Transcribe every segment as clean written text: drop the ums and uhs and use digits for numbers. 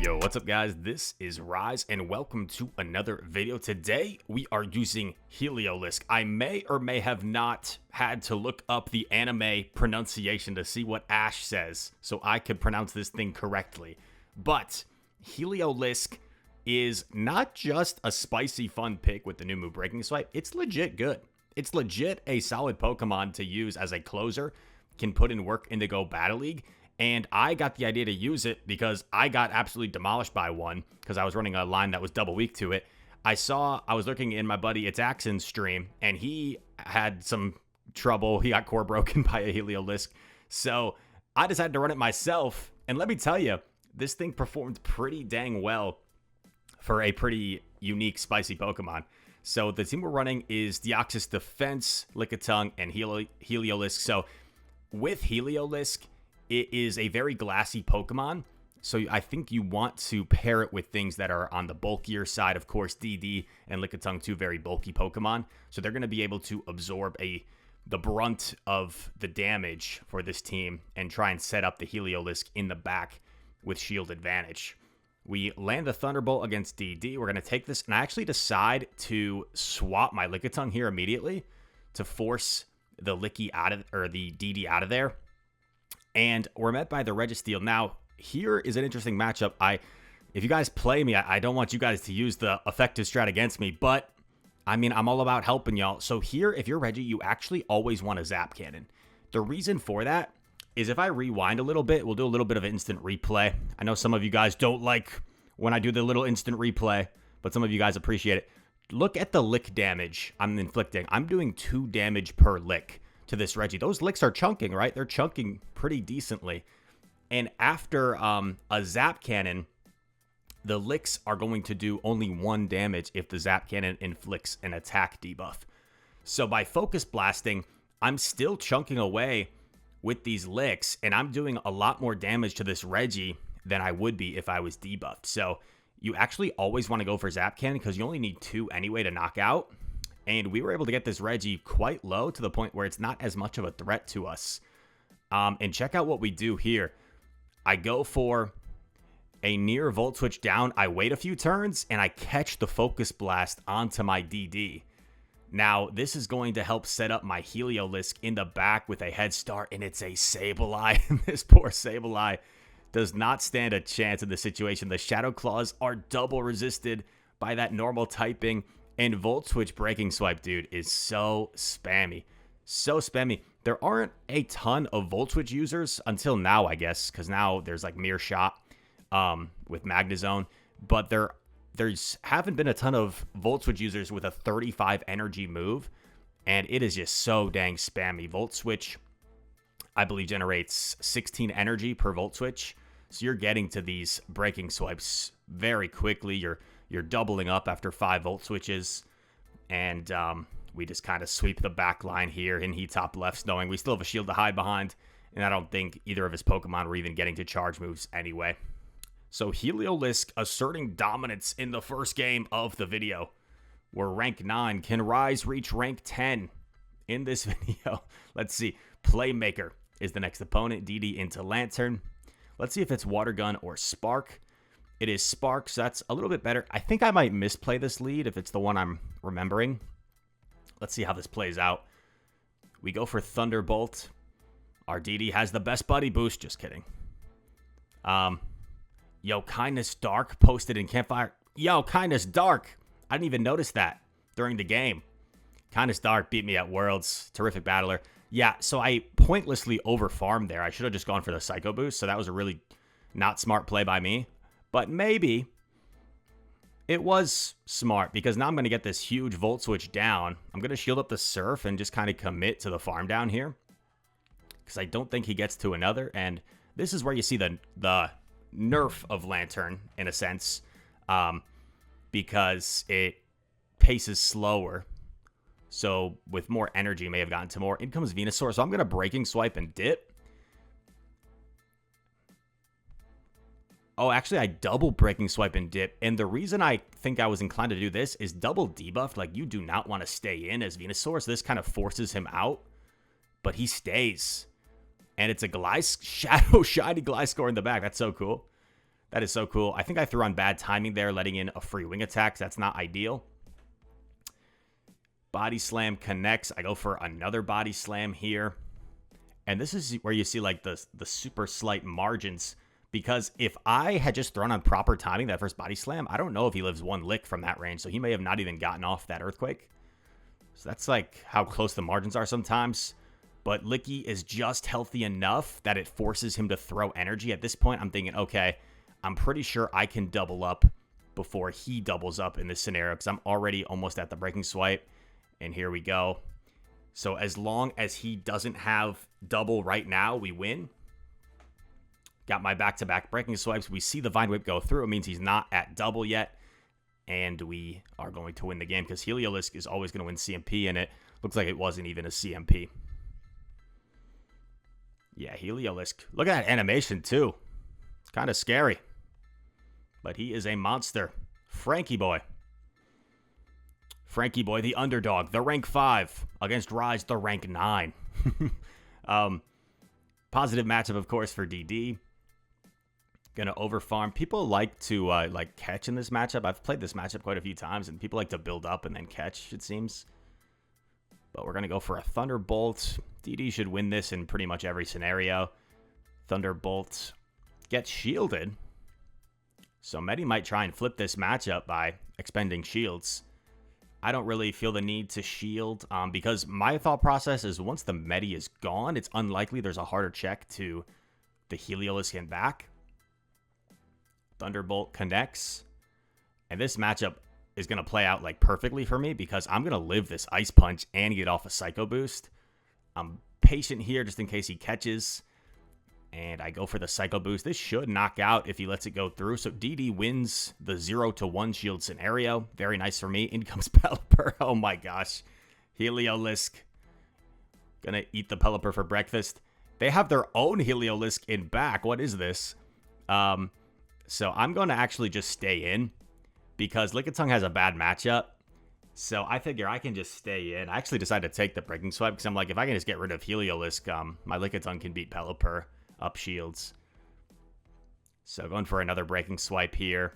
Yo, what's up guys? This is Rise and welcome to another video. Today we are using Heliolisk. I may or may have not had to look up the anime pronunciation to see what Ash says so I could pronounce this thing correctly. But Heliolisk is not just a spicy fun pick with the new move Breaking Swipe, it's legit good. It's legit a solid Pokemon to use as a closer, can put in work in the Go Battle League. And I got the idea to use it because I got absolutely demolished by one because I was running a line that was double weak to it. I was looking in my buddy It's Axon's stream, and he had some trouble. He got core broken by a Heliolisk. So I decided to run it myself. And let me tell you, this thing performed pretty dang well for a pretty unique, spicy Pokemon. So the team we're running is Deoxys Defense, Lickitung, and Heliolisk. So with Heliolisk, it is a very glassy Pokemon, so I think you want to pair it with things that are on the bulkier side. Of course, DD and Lickitung, two very bulky Pokemon, so they're going to be able to absorb the brunt of the damage for this team and try and set up the Heliolisk in the back with shield advantage. We land the Thunderbolt against DD. We're going to take this, and I actually decide to swap my Lickitung here immediately to force the Licky out of, or the DD out of there. And we're met by the Registeel. Now, here is an interesting matchup. If you guys play me, I don't want you guys to use the effective strat against me, but I mean, I'm all about helping y'all. So here, if you're Reggie, you actually always want a Zap Cannon. The reason for that is if I rewind a little bit, we'll do a little bit of instant replay. I know some of you guys don't like when I do the little instant replay, but some of you guys appreciate it. Look at the lick damage I'm inflicting. I'm doing 2 damage per lick to this Reggie. Those licks are chunking, right? They're chunking pretty decently. And after a Zap Cannon, the licks are going to do only 1 damage if the Zap Cannon inflicts an attack debuff. So by Focus Blasting, I'm still chunking away with these licks, and I'm doing a lot more damage to this Reggie than I would be if I was debuffed. So you actually always want to go for Zap Cannon because you only need 2 anyway to knock out. And we were able to get this Reggie quite low to the point where it's not as much of a threat to us. And check out what we do here. I go for a near Volt Switch down. I wait a few turns, and I catch the Focus Blast onto my DD. Now, this is going to help set up my Heliolisk in the back with a head start, and it's a Sableye. This poor Sableye does not stand a chance in this situation. The Shadow Claws are double resisted by that normal typing. And Volt Switch Breaking Swipe, dude, is so spammy. So spammy. There aren't a ton of Volt Switch users until now, I guess, because now there's like Mirror Shot with Magnezone. But there's haven't been a ton of Volt Switch users with a 35 energy move. And it is just so dang spammy. Volt Switch, I believe, generates 16 energy per Volt Switch. So you're getting to these Breaking Swipes very quickly. You're doubling up after 5 Volt Switches, and we just kind of sweep the back line here in Heat Top left, knowing we still have a shield to hide behind, and I don't think either of his Pokemon were even getting to charge moves anyway. So Heliolisk asserting dominance in the first game of the video. We're rank 9. Can Rise reach rank 10 in this video? Let's see. Playmaker is the next opponent. DD into Lantern. Let's see if it's Water Gun or Spark. It is Spark, so that's a little bit better. I think I might misplay this lead if it's the one I'm remembering. Let's see how this plays out. We go for Thunderbolt. Our DD has the best buddy boost. Just kidding. Yo, Kindness Dark posted in Campfire. Yo, Kindness Dark. I didn't even notice that during the game. Kindness Dark beat me at Worlds. Terrific battler. Yeah, so I pointlessly over-farmed there. I should have just gone for the Psycho Boost, so that was a really not smart play by me. But maybe it was smart because now I'm going to get this huge Volt Switch down. I'm going to shield up the Surf and just kind of commit to the farm down here because I don't think he gets to another. And this is where you see the nerf of Lantern in a sense because it paces slower. So with more energy, may have gotten to more. In comes Venusaur. So I'm going to Breaking Swipe and dip. Oh, actually, I double Breaking Swipe and dip. And the reason I think I was inclined to do this is double debuff. Like, you do not want to stay in as Venusaur. So this kind of forces him out. But he stays. And it's a Shadow Shiny Gliscor in the back. That's so cool. That is so cool. I think I threw on bad timing there, letting in a free wing attack. That's not ideal. Body slam connects. I go for another body slam here. And this is where you see like the super slight margins. Because if I had just thrown on proper timing that first body slam, I don't know if he lives one lick from that range. So he may have not even gotten off that earthquake. So that's like how close the margins are sometimes. But Licky is just healthy enough that it forces him to throw energy. At this point, I'm thinking, okay, I'm pretty sure I can double up before he doubles up in this scenario. Because I'm already almost at the breaking swipe. And here we go. So as long as he doesn't have double right now, we win. Got my back-to-back breaking swipes. We see the Vine Whip go through. It means he's not at double yet. And we are going to win the game because Heliolisk is always going to win CMP, and it looks like it wasn't even a CMP. Yeah, Heliolisk. Look at that animation, too. It's kind of scary. But he is a monster. Frankie Boy. Frankie Boy, the underdog, the rank 5 against Rise, the rank 9. Positive matchup, of course, for DD. Gonna overfarm. People like to like catch in this matchup. I've played this matchup quite a few times, and people like to build up and then catch, it seems. But we're gonna go for a Thunderbolt. DD should win this in pretty much every scenario. Thunderbolt gets shielded. So Medi might try and flip this matchup by expending shields. I don't really feel the need to shield because my thought process is once the Medi is gone, it's unlikely there's a harder check to the Heliolisk and back. Thunderbolt connects. And this matchup is going to play out like perfectly for me because I'm going to live this Ice Punch and get off a Psycho Boost. I'm patient here just in case he catches. And I go for the Psycho Boost. This should knock out if he lets it go through. So DD wins the 0-1 shield scenario. Very nice for me. In comes Pelipper. Oh my gosh. Heliolisk. Gonna eat the Pelipper for breakfast. They have their own Heliolisk in back. What is this? So I'm going to actually just stay in because Lickitung has a bad matchup. So I figure I can just stay in. I actually decided to take the breaking swipe because I'm like, if I can just get rid of Heliolisk, my Lickitung can beat Pelipper up shields. So going for another breaking swipe here.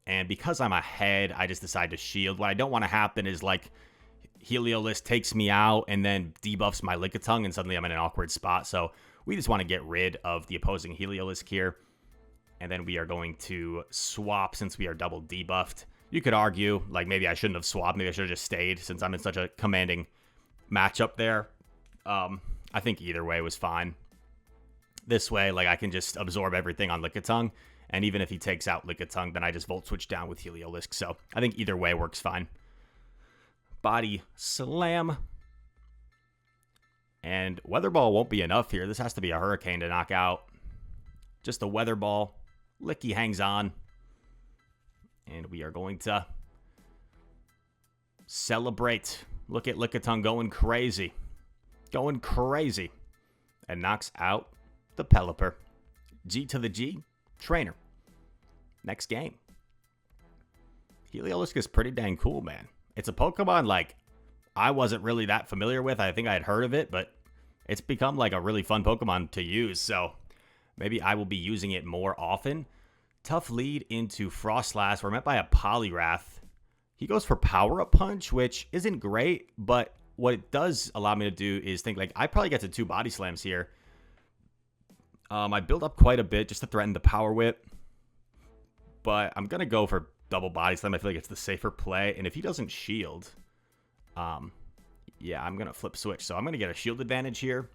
And because I'm ahead, I just decide to shield. What I don't want to happen is like Heliolisk takes me out and then debuffs my Lickitung and suddenly I'm in an awkward spot. So we just want to get rid of the opposing Heliolisk here. And then we are going to swap since we are double debuffed. You could argue, like, maybe I shouldn't have swapped. Maybe I should have just stayed since I'm in such a commanding matchup there. I think either way was fine. This way, like, I can just absorb everything on Lickitung. And even if he takes out Lickitung, then I just Volt Switch down with Heliolisk. So I think either way works fine. Body Slam. And Weather Ball won't be enough here. This has to be a Hurricane to knock out. Just a Weather Ball. Licky hangs on. And we are going to celebrate. Look at Lickitung going crazy. Going crazy. And knocks out the Pelipper. G to the G. Trainer. Next game. Heliolisk is pretty dang cool, man. It's a Pokemon, like, I wasn't really that familiar with. I think I had heard of it, but it's become, like, a really fun Pokemon to use, so maybe I will be using it more often. Tough lead into Frostlass. We're met by a Poliwrath. He goes for Power-Up Punch, which isn't great, but what it does allow me to do is think, like, I probably get to 2 Body Slams here. I build up quite a bit just to threaten the Power Whip, but I'm going to go for double Body Slam. I feel like it's the safer play, and if he doesn't shield, yeah, I'm going to flip switch. So I'm going to get a shield advantage here.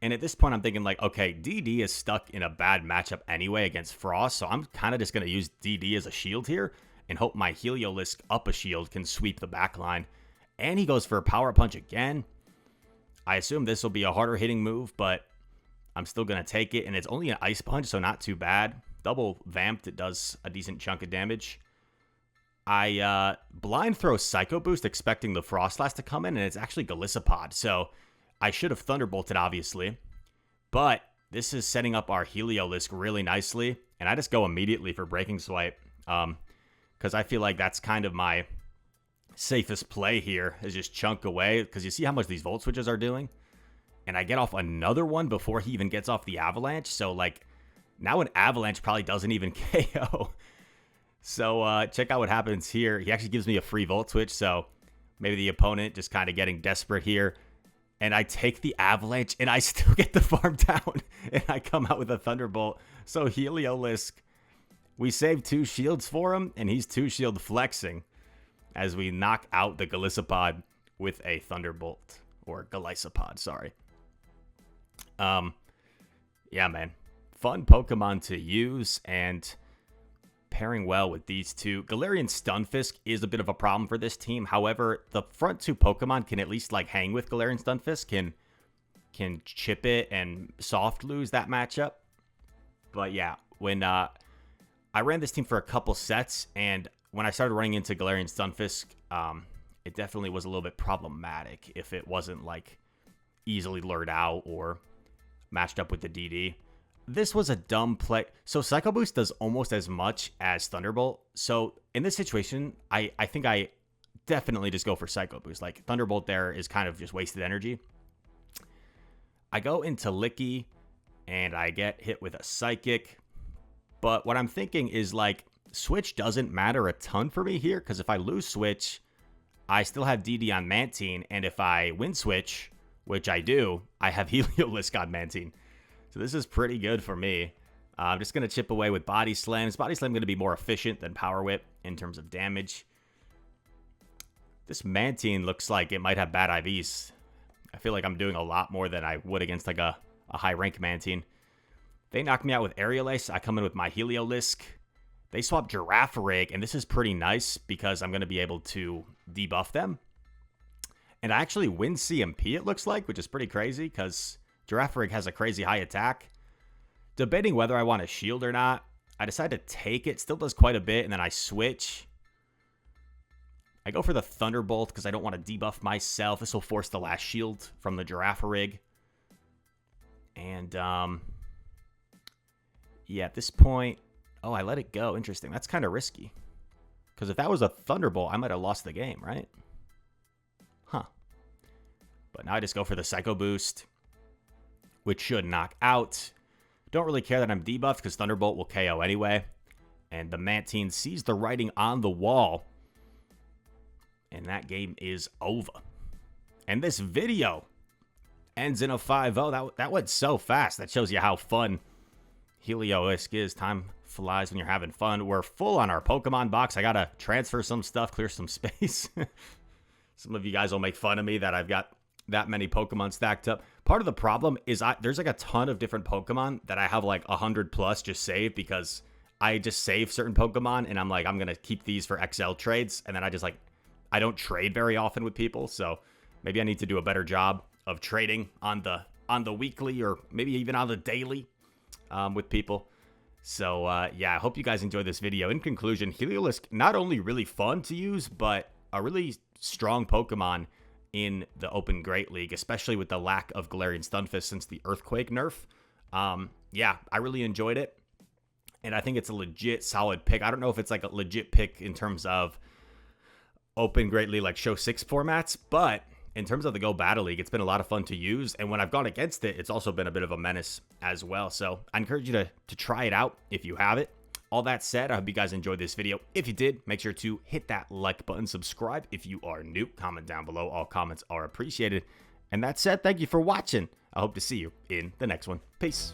And at this point, I'm thinking, like, okay, DD is stuck in a bad matchup anyway against Frost, so I'm kind of just going to use DD as a shield here and hope my Heliolisk up a shield can sweep the back line. And he goes for a Power Punch again. I assume this will be a harder hitting move, but I'm still going to take it. And it's only an Ice Punch, so not too bad. Double Vamped, it does a decent chunk of damage. I blind throw Psycho Boost expecting the Frostlass to come in, and it's actually Golisopod, so I should have Thunderbolted, obviously, but this is setting up our Heliolisk really nicely, and I just go immediately for Breaking Swipe, because I feel like that's kind of my safest play here, is just chunk away, because you see how much these Volt Switches are doing, and I get off another one before he even gets off the Avalanche, so, like, Now an Avalanche probably doesn't even KO. So check out what happens here. He actually gives me a free Volt Switch, so maybe the opponent just kind of getting desperate here. And I take the Avalanche, and I still get the farm down. And I come out with a Thunderbolt. So Heliolisk, we save 2 shields for him, and he's 2 shield flexing as we knock out the Golisopod with a Thunderbolt. Or Golisopod, sorry. Yeah, man. Fun Pokemon to use, and pairing well with these two. Galarian Stunfisk is a bit of a problem for this team. However, the front 2 Pokemon can at least like hang with Galarian Stunfisk, can chip it and soft lose that matchup. But yeah, when I ran this team for a couple sets, and when I started running into Galarian Stunfisk, it definitely was a little bit problematic if it wasn't like easily lured out or matched up with the DD. This was a dumb play. So Psycho Boost does almost as much as Thunderbolt. So in this situation, I think I definitely just go for Psycho Boost. Like Thunderbolt there is kind of just wasted energy. I go into Licky and I get hit with a Psychic. But what I'm thinking is like Switch doesn't matter a ton for me here, because if I lose Switch, I still have DD on Mantine. And if I win Switch, which I do, I have Heliolisk on Mantine. So this is pretty good for me. I'm just going to chip away with Body Slam. Is Body Slam going to be more efficient than Power Whip in terms of damage? This Mantine looks like it might have bad IVs. I feel like I'm doing a lot more than I would against like a high rank Mantine. They knock me out with Aerialace. I come in with my Heliolisk. They swap Girafarig, and this is pretty nice because I'm going to be able to debuff them. And I actually win CMP, it looks like, which is pretty crazy because Girafarig has a crazy high attack. Debating whether I want to shield or not. I decide to take it. Still does quite a bit, and then I switch. I go for the Thunderbolt because I don't want to debuff myself. This will force the last shield from the Girafarig. And, yeah, at this point... Oh, I let it go. Interesting. That's kind of risky. Because if that was a Thunderbolt, I might have lost the game, right? Huh. But now I just go for the Psycho Boost, which should knock out. Don't really care that I'm debuffed because Thunderbolt will KO anyway. And the Mantine sees the writing on the wall. And that game is over. And this video ends in a 5-0. That went so fast. That shows you how fun Heliolisk is. Time flies when you're having fun. We're full on our Pokemon box. I gotta transfer some stuff, clear some space. Some of you guys will make fun of me that I've got that many Pokemon stacked up. Part of the problem is there's like a ton of different Pokemon that I have like 100 plus just saved because I just save certain Pokemon and I'm like, I'm gonna keep these for XL trades, and then I don't trade very often with people, so maybe I need to do a better job of trading on the weekly or maybe even on the daily with people. So, yeah, I hope you guys enjoyed this video. In conclusion, Heliolisk, not only really fun to use, but a really strong Pokemon in the Open Great League, especially with the lack of Galarian Stunfisk since the Earthquake nerf. Yeah, I really enjoyed it, and I think it's a legit solid pick. I don't know if it's like a legit pick in terms of Open Great League, like Show 6 formats, but in terms of the Go Battle League, it's been a lot of fun to use. And when I've gone against it, it's also been a bit of a menace as well. So I encourage you to try it out if you have it. All that said, I hope you guys enjoyed this video. If you did, make sure to hit that like button, subscribe if you are new, comment down below. All comments are appreciated. And that said, thank you for watching. I hope to see you in the next one. Peace.